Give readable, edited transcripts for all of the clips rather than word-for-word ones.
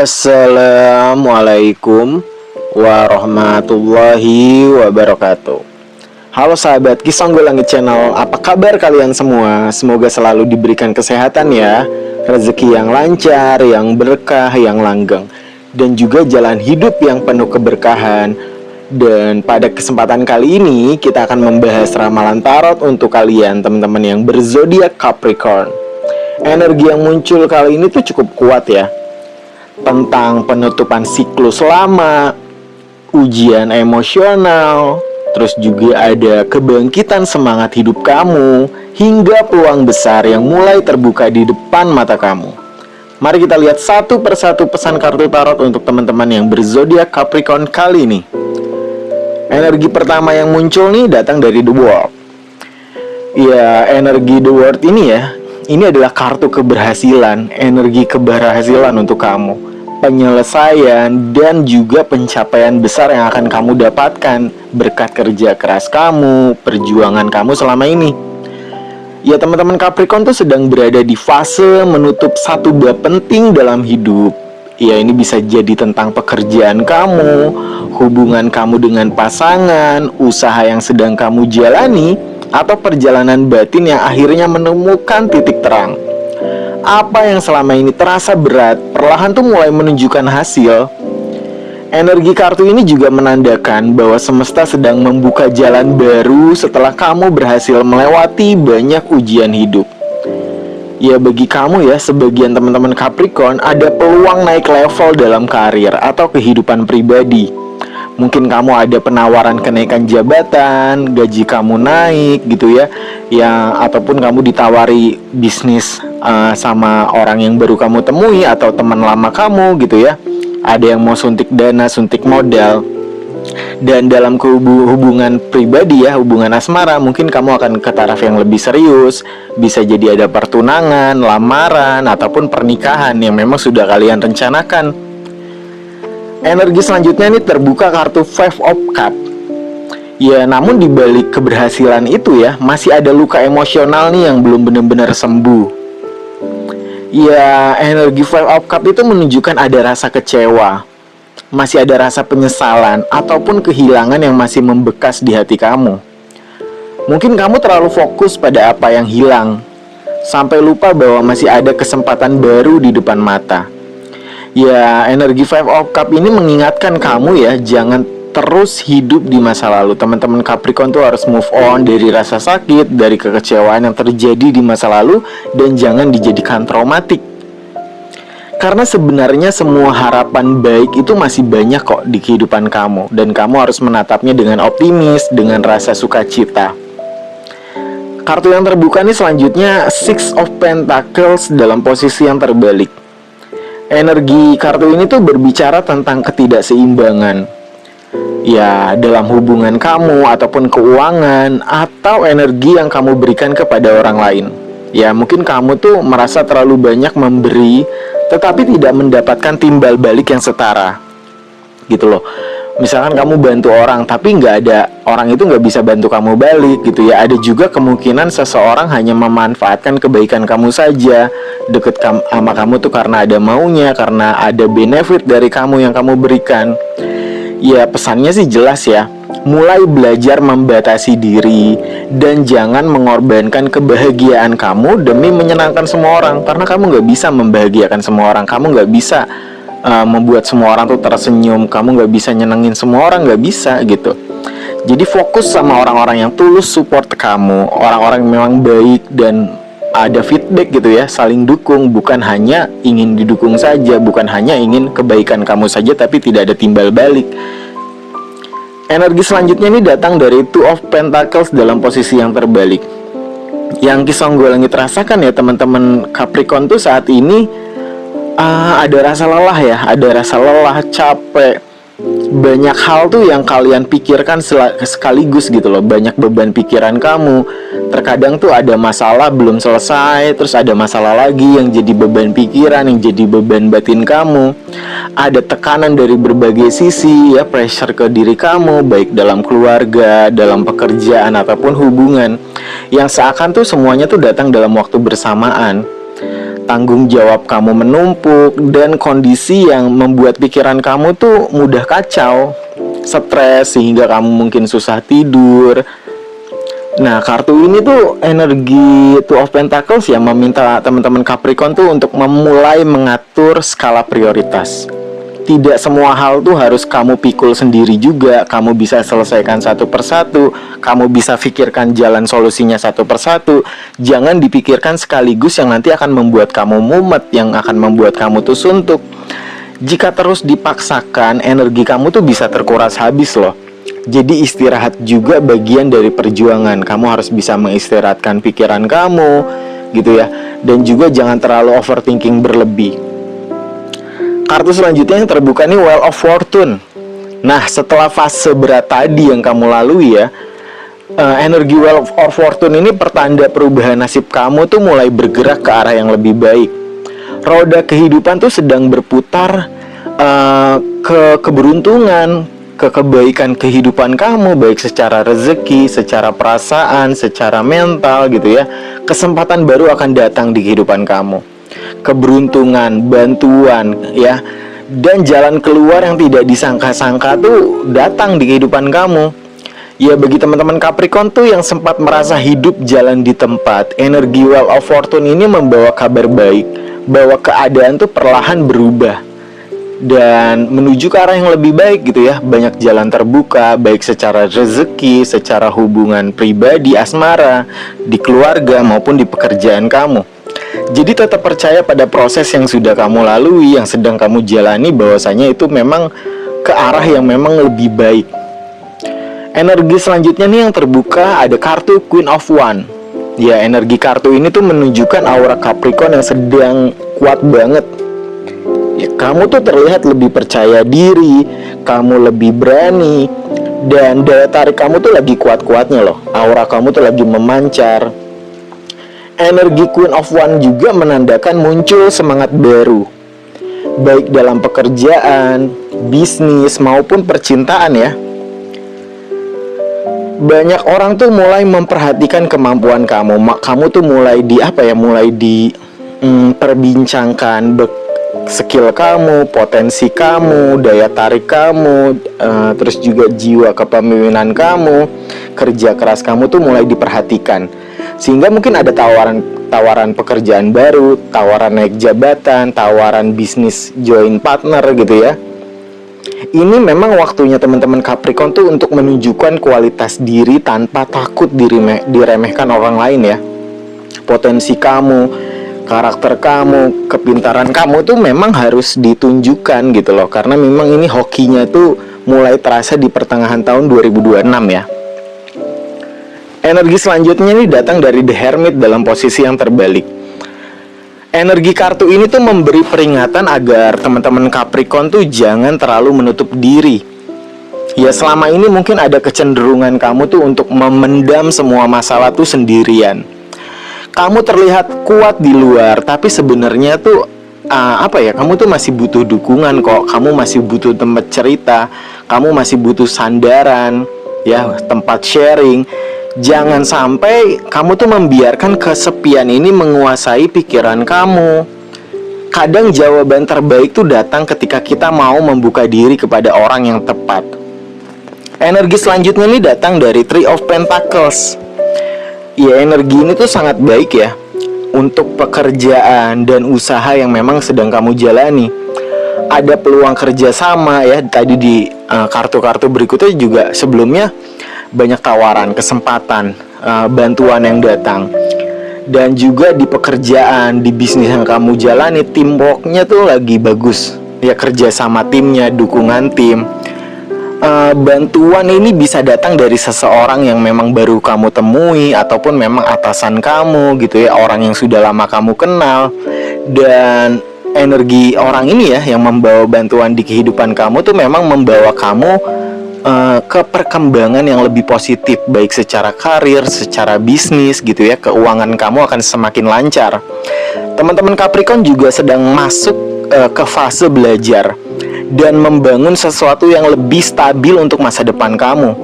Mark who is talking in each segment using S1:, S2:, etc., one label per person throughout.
S1: Assalamualaikum warahmatullahi wabarakatuh. Halo sahabat Kisah Gue Langit Channel, apa kabar kalian semua? Semoga selalu diberikan kesehatan ya, rezeki yang lancar, yang berkah, yang langgeng, dan juga jalan hidup yang penuh keberkahan. Dan pada kesempatan kali ini kita akan membahas ramalan tarot untuk kalian teman-teman yang berzodiak Capricorn. Energi yang muncul kali ini tuh cukup kuat ya, tentang penutupan siklus lama, ujian emosional, terus juga ada kebangkitan semangat hidup kamu, hingga peluang besar yang mulai terbuka di depan mata kamu. Mari kita lihat satu persatu pesan kartu tarot untuk teman-teman yang berzodiak Capricorn kali ini. Energi pertama yang muncul nih datang dari The World. Ya, energi The World ini ya, ini adalah kartu keberhasilan, energi keberhasilan untuk kamu, penyelesaian dan juga pencapaian besar yang akan kamu dapatkan berkat kerja keras kamu, perjuangan kamu selama ini. Ya, teman-teman Capricorn tuh sedang berada di fase menutup satu bab penting dalam hidup. Ya, ini bisa jadi tentang pekerjaan kamu, hubungan kamu dengan pasangan, usaha yang sedang kamu jalani, atau perjalanan batin yang akhirnya menemukan titik terang. Apa yang selama ini terasa berat, perlahan tuh mulai menunjukkan hasil. Energi kartu ini juga menandakan bahwa semesta sedang membuka jalan baru setelah kamu berhasil melewati banyak ujian hidup. Ya, bagi kamu ya, sebagian teman-teman Capricorn ada peluang naik level dalam karir atau kehidupan pribadi. Mungkin kamu ada penawaran kenaikan jabatan, gaji kamu naik gitu ya, ataupun kamu ditawari bisnis sama orang yang baru kamu temui atau teman lama kamu gitu ya. Ada yang mau suntik dana, suntik modal. Dan dalam hubungan pribadi ya, hubungan asmara, mungkin kamu akan ke taraf yang lebih serius. Bisa jadi ada pertunangan, lamaran, ataupun pernikahan yang memang sudah kalian rencanakan. Energi selanjutnya nih terbuka kartu Five of Cups. Ya, namun di balik keberhasilan itu ya, masih ada luka emosional nih yang belum benar-benar sembuh. Ya, energi Five of Cups itu menunjukkan ada rasa kecewa, masih ada rasa penyesalan, ataupun kehilangan yang masih membekas di hati kamu. Mungkin kamu terlalu fokus pada apa yang hilang, sampai lupa bahwa masih ada kesempatan baru di depan mata. Ya, energi Five of Cups ini mengingatkan kamu ya, jangan terus hidup di masa lalu. Teman-teman Capricorn tuh harus move on dari rasa sakit, dari kekecewaan yang terjadi di masa lalu, dan jangan dijadikan traumatik. Karena sebenarnya semua harapan baik itu masih banyak kok di kehidupan kamu, dan kamu harus menatapnya dengan optimis, dengan rasa sukacita. Kartu yang terbuka nih selanjutnya Six of Pentacles dalam posisi yang terbalik. Energi kartu ini tuh berbicara tentang ketidakseimbangan. Ya, dalam hubungan kamu ataupun keuangan atau energi yang kamu berikan kepada orang lain. Ya, mungkin kamu tuh merasa terlalu banyak memberi tetapi tidak mendapatkan timbal balik yang setara. Gitu loh. Misalkan kamu bantu orang tapi orang itu nggak bisa bantu kamu balik gitu ya. Ada juga kemungkinan seseorang hanya memanfaatkan kebaikan kamu saja, deket sama kamu tuh karena ada maunya, karena ada benefit dari kamu yang kamu berikan. Ya, pesannya sih jelas ya, mulai belajar membatasi diri dan jangan mengorbankan kebahagiaan kamu demi menyenangkan semua orang. Karena kamu nggak bisa membahagiakan semua orang, kamu nggak bisa membuat semua orang tuh tersenyum, kamu nggak bisa nyenengin semua orang, nggak bisa gitu. Jadi fokus sama orang-orang yang tulus support kamu, orang-orang yang memang baik dan ada feedback gitu ya, saling dukung, bukan hanya ingin didukung saja, bukan hanya ingin kebaikan kamu saja tapi tidak ada timbal balik. Energi selanjutnya ini datang dari Two of Pentacles dalam posisi yang terbalik. Yang Kisah Gue Langit rasakan ya teman-teman Capricorn tuh saat ini ada rasa lelah ya, ada rasa lelah, capek. Banyak hal tuh yang kalian pikirkan sekaligus gitu loh. Banyak beban pikiran kamu. Terkadang tuh ada masalah belum selesai, terus ada masalah lagi yang jadi beban pikiran, yang jadi beban batin kamu. Ada tekanan dari berbagai sisi ya, pressure ke diri kamu, baik dalam keluarga, dalam pekerjaan, ataupun hubungan, yang seakan tuh semuanya tuh datang dalam waktu bersamaan. tanggung jawab kamu menumpuk, dan kondisi yang membuat pikiran kamu tuh mudah kacau, stres, sehingga kamu mungkin susah tidur. Nah, kartu ini tuh energi Two of Pentacles yang meminta teman-teman Capricorn tuh untuk memulai mengatur skala prioritas. Tidak semua hal tuh harus kamu pikul sendiri juga. Kamu bisa selesaikan satu persatu, kamu bisa pikirkan jalan solusinya satu persatu. Jangan dipikirkan sekaligus yang nanti akan membuat kamu mumet, yang akan membuat kamu tuh suntuk. Jika terus dipaksakan, energi kamu tuh bisa terkuras habis loh. Jadi istirahat juga bagian dari perjuangan. Kamu harus bisa mengistirahatkan pikiran kamu, gitu ya. Dan juga jangan terlalu overthinking berlebih. Kartu selanjutnya yang terbuka nih, Wheel of Fortune. Nah, setelah fase berat tadi yang kamu lalui ya, energi Wheel of Fortune ini pertanda perubahan nasib kamu tuh mulai bergerak ke arah yang lebih baik. Roda kehidupan tuh sedang berputar ke keberuntungan, ke kebaikan kehidupan kamu, baik secara rezeki, secara perasaan, secara mental gitu ya. Kesempatan baru akan datang di kehidupan kamu. Keberuntungan, bantuan ya, dan jalan keluar yang tidak disangka-sangka tuh datang di kehidupan kamu. Ya, bagi teman-teman Capricorn tuh yang sempat merasa hidup jalan di tempat, energi Wheel of Fortune ini membawa kabar baik bahwa keadaan tuh perlahan berubah dan menuju ke arah yang lebih baik gitu ya. Banyak jalan terbuka, baik secara rezeki, secara hubungan pribadi, asmara, di keluarga maupun di pekerjaan kamu. Jadi tetap percaya pada proses yang sudah kamu lalui, yang sedang kamu jalani, bahwasanya itu memang ke arah yang memang lebih baik. Energi selanjutnya nih yang terbuka, ada kartu Queen of Wands. Ya, energi kartu ini tuh menunjukkan aura Capricorn yang sedang kuat banget. Ya, kamu tuh terlihat lebih percaya diri, kamu lebih berani, dan daya tarik kamu tuh lagi kuat-kuatnya loh. Aura kamu tuh lagi memancar. Energi Queen of Wands juga menandakan muncul semangat baru, baik dalam pekerjaan, bisnis, maupun percintaan ya. Banyak orang tuh mulai memperhatikan kemampuan kamu. Kamu tuh mulai perbincangkan skill kamu, potensi kamu, daya tarik kamu, terus juga jiwa kepemimpinan kamu, kerja keras kamu tuh mulai diperhatikan. Sehingga mungkin ada tawaran pekerjaan baru, tawaran naik jabatan, tawaran bisnis join partner gitu ya. Ini memang waktunya teman-teman Capricorn tuh untuk menunjukkan kualitas diri tanpa takut diremehkan orang lain ya. Potensi kamu, karakter kamu, kepintaran kamu tuh memang harus ditunjukkan gitu loh. Karena memang ini hokinya tuh mulai terasa di pertengahan tahun 2026 ya. Energi selanjutnya ini datang dari The Hermit dalam posisi yang terbalik. Energi kartu ini tuh memberi peringatan agar teman-teman Capricorn tuh jangan terlalu menutup diri. Ya, selama ini mungkin ada kecenderungan kamu tuh untuk memendam semua masalah tuh sendirian. Kamu terlihat kuat di luar, tapi sebenarnya tuh kamu tuh masih butuh dukungan kok. Kamu masih butuh tempat cerita, kamu masih butuh sandaran, ya, tempat sharing. Jangan sampai kamu tuh membiarkan kesepian ini menguasai pikiran kamu. Kadang jawaban terbaik tuh datang ketika kita mau membuka diri kepada orang yang tepat. Energi selanjutnya ini datang dari Three of Pentacles. Ya, energi ini tuh sangat baik ya untuk pekerjaan dan usaha yang memang sedang kamu jalani. Ada peluang kerjasama ya. Tadi di kartu-kartu berikutnya juga sebelumnya banyak tawaran, kesempatan, bantuan yang datang. Dan juga di pekerjaan, di bisnis yang kamu jalani, teamworknya tuh lagi bagus. Ya, kerja sama timnya, dukungan tim. Bantuan ini bisa datang dari seseorang yang memang baru kamu temui, ataupun memang atasan kamu gitu ya, orang yang sudah lama kamu kenal. Dan energi orang ini ya yang membawa bantuan di kehidupan kamu tuh memang membawa kamu ke perkembangan yang lebih positif, baik secara karir, secara bisnis gitu ya. Keuangan kamu akan semakin lancar. Teman-teman Capricorn juga sedang masuk ke fase belajar dan membangun sesuatu yang lebih stabil untuk masa depan kamu.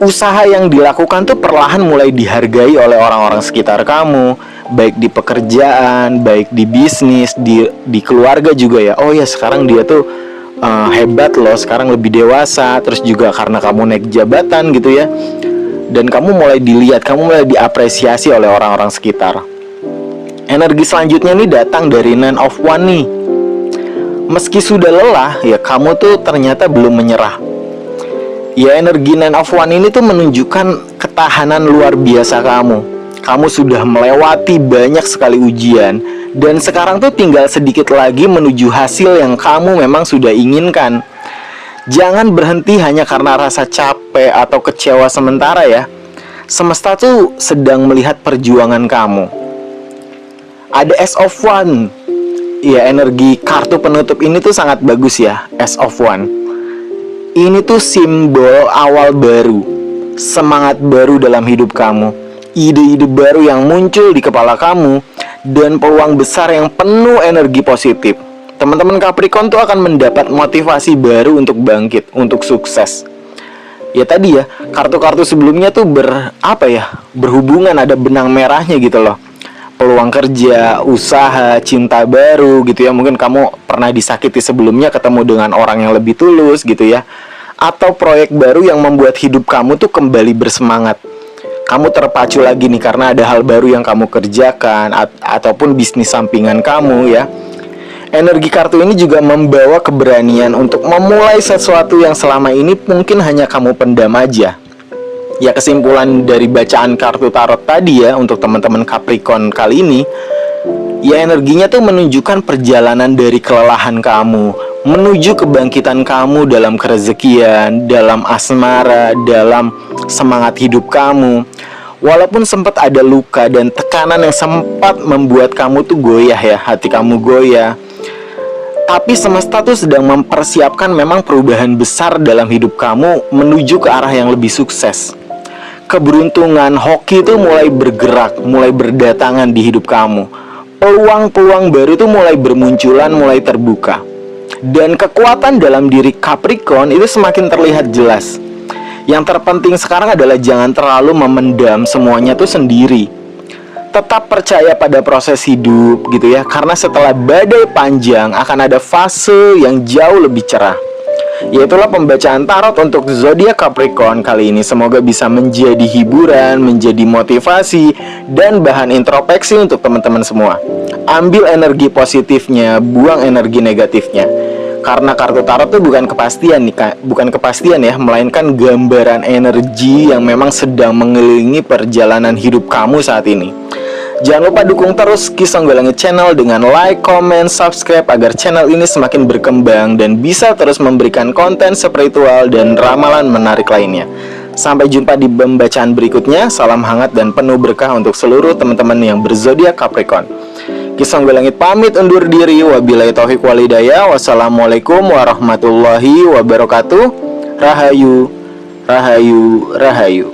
S1: Usaha yang dilakukan tuh perlahan mulai dihargai oleh orang-orang sekitar kamu, baik di pekerjaan, baik di bisnis, di keluarga juga ya. Oh ya, sekarang dia tuh hebat loh, sekarang lebih dewasa. Terus juga karena kamu naik jabatan gitu ya, dan kamu mulai dilihat, kamu mulai diapresiasi oleh orang-orang sekitar. Energi selanjutnya nih datang dari Nine of Wands nih. Meski sudah lelah, ya kamu tuh ternyata belum menyerah. Ya, energi Nine of Wands ini tuh menunjukkan ketahanan luar biasa kamu. Kamu sudah melewati banyak sekali ujian, dan sekarang tuh tinggal sedikit lagi menuju hasil yang kamu memang sudah inginkan. Jangan berhenti hanya karena rasa capek atau kecewa sementara ya. Semesta tuh sedang melihat perjuangan kamu. Ada Ace of Wands. Ya, energi kartu penutup ini tuh sangat bagus ya, Ace of Wands. Ini tuh simbol awal baru, semangat baru dalam hidup kamu, ide-ide baru yang muncul di kepala kamu, dan peluang besar yang penuh energi positif. Teman-teman Capricorn tuh akan mendapat motivasi baru untuk bangkit, untuk sukses. Ya tadi ya, kartu-kartu sebelumnya tuh berhubungan, ada benang merahnya gitu loh. Peluang kerja, usaha, cinta baru gitu ya. Mungkin kamu pernah disakiti sebelumnya, ketemu dengan orang yang lebih tulus gitu ya. Atau proyek baru yang membuat hidup kamu tuh kembali bersemangat. Kamu terpacu lagi nih karena ada hal baru yang kamu kerjakan, ataupun bisnis sampingan kamu ya. Energi kartu ini juga membawa keberanian untuk memulai sesuatu yang selama ini mungkin hanya kamu pendam aja. Ya, kesimpulan dari bacaan kartu tarot tadi ya, untuk teman-teman Capricorn kali ini, ya energinya tuh menunjukkan perjalanan dari kelelahan kamu menuju kebangkitan kamu dalam kerezekian, dalam asmara, dalam semangat hidup kamu. Walaupun sempat ada luka dan tekanan yang sempat membuat kamu tuh goyah ya, hati kamu goyah, tapi semesta tuh sedang mempersiapkan memang perubahan besar dalam hidup kamu menuju ke arah yang lebih sukses. Keberuntungan, hoki itu mulai bergerak, mulai berdatangan di hidup kamu. Peluang-peluang baru itu mulai bermunculan, mulai terbuka. Dan kekuatan dalam diri Capricorn itu semakin terlihat jelas. Yang terpenting sekarang adalah jangan terlalu memendam semuanya tuh sendiri. Tetap percaya pada proses hidup gitu ya, karena setelah badai panjang akan ada fase yang jauh lebih cerah. Yaitulah pembacaan tarot untuk zodiak Capricorn kali ini. Semoga bisa menjadi hiburan, menjadi motivasi, dan bahan introspeksi untuk teman-teman semua. Ambil energi positifnya, buang energi negatifnya. Karena kartu tarot itu bukan kepastian ya, melainkan gambaran energi yang memang sedang mengelilingi perjalanan hidup kamu saat ini. Jangan lupa dukung terus Kisah Songgolangit Channel dengan like, comment, subscribe agar channel ini semakin berkembang dan bisa terus memberikan konten spiritual dan ramalan menarik lainnya. Sampai jumpa di pembacaan berikutnya. Salam hangat dan penuh berkah untuk seluruh teman-teman yang berzodiak Capricorn. Kisah Songgolangit pamit undur diri. Wabillahi taufiq walhidayah. Wassalamualaikum warahmatullahi wabarakatuh. Rahayu, rahayu, rahayu.